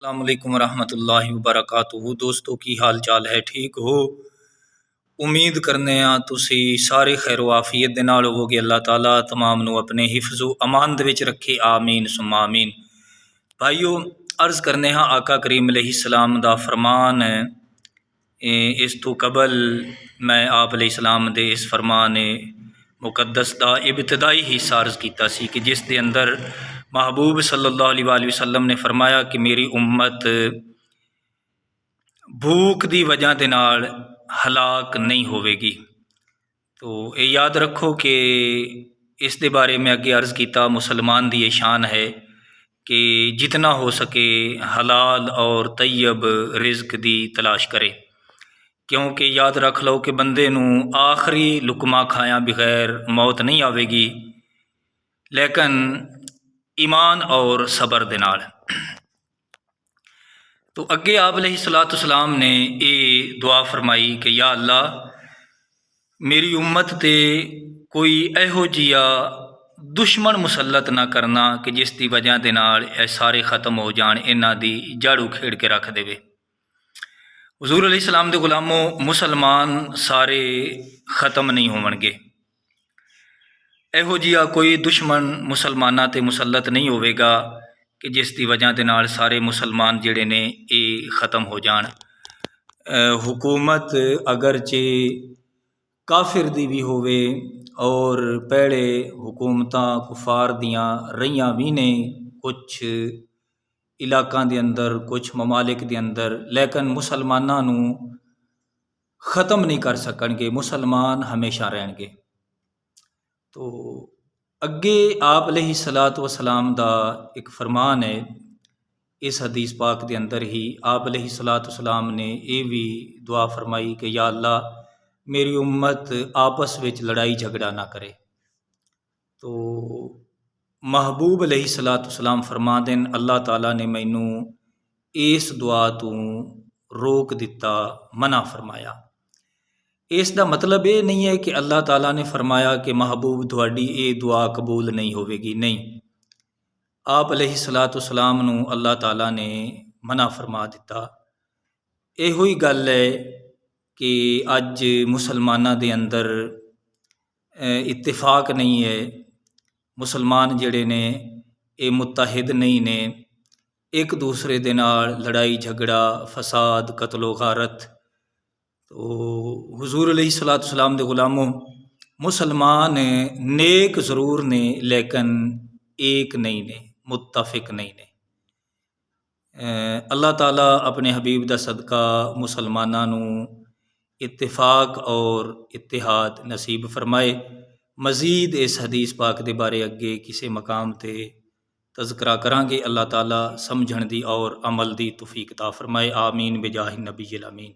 السلام علیکم ورحمۃ اللہ وبرکاتہ دوستو کی حال چال ہے ٹھیک ہو امید کرنے ہاں تسی سارے خیر و عافیت دے نال ہووگے اللہ تعالیٰ تمام نو اپنے حفظ و امان دے وچ رکھے آمین ثم آمین۔ بھائیو عرض کرنے ہاں آقا کریم علیہ السلام دا فرمان اس تو قبل میں آپ علیہ السلام دے اس فرمان مقدس دا ابتدائی حصہ عرض کیتا سی کہ جس دے اندر محبوب صلی اللہ علیہ وآلہ وسلم نے فرمایا کہ میری امت بھوک دی وجہ دے نال ہلاک نہیں ہوئے گی۔ تو یہ یاد رکھو کہ اس دے بارے میں اگے عرض کیتا مسلمان دی یہ شان ہے کہ جتنا ہو سکے حلال اور طیب رزق دی تلاش کرے، کیونکہ یاد رکھ لو کہ بندے نو آخری لقمہ کھایا بغیر موت نہیں آوے گی، لیکن ایمان اور صبر دے نال۔ تو اگے آپ علیہ السلام نے یہ دعا فرمائی کہ یا اللہ میری امت تے کوئی ایہو جیا دشمن مسلط نہ کرنا کہ جس دی وجہ دے نال اے سارے ختم ہو جان، انہاں دی جڑ کھیڑ کے رکھ دے۔ حضور علیہ السلام دے غلاموں، مسلمان سارے ختم نہیں ہون گے، ایہو جیا کوئی دشمن مسلماناں تے مسلط نہیں ہوئے گا کہ جس دی وجہ دے نال سارے مسلمان جڑے نے یہ ختم ہو جان۔ حکومت اگرچہ کافر دی بھی ہوئے اور پہلے حکومتاں کفار دیاں رہیاں بھی نے کچھ علاقاں دے اندر، کچھ ممالک دے اندر، لیکن مسلماناں نو ختم نہیں کر سکن گے، مسلمان ہمیشہ رہن گے۔ تو اگے آپ علیہ السلام دا ایک فرمان ہے اس حدیث پاک دے اندر ہی آپ علیہ السلام نے یہ بھی دعا فرمائی کہ یا اللہ میری امت آپس وچ لڑائی جھگڑا نہ کرے۔ تو محبوب علیہ السلام فرما دین اللہ تعالیٰ نے مینو اس دعا تو روک دیتا، منع فرمایا۔ اس دا مطلب یہ نہیں ہے کہ اللہ تعالیٰ نے فرمایا کہ محبوب تھوڑی یہ دعا قبول نہیں ہوئے گی، نہیں، آپ علیہ السلام نو اللہ تعالیٰ نے منع فرما دیتا۔ یہ ہوئی گل ہے کہ اج مسلمانہ دے اندر اتفاق نہیں ہے، مسلمان جڑے نے یہ متحد نہیں نے، ایک دوسرے دے نال لڑائی جھگڑا، فساد، قتل و غارت۔ تو حضور علیہ السلام دے غلاموں، مسلمان نیک ضرور نے لیکن ایک نہیں نے، متفق نہیں نے۔ اللہ تعالیٰ اپنے حبیب دا صدقہ مسلماناں نو اتفاق اور اتحاد نصیب فرمائے۔ مزید اس حدیث پاک دے بارے اگے کسی مقام تے تذکرہ کران گے، اللہ تعالیٰ سمجھن دی اور عمل دی توفیق عطا فرمائے، آمین بجاہ النبی الامین۔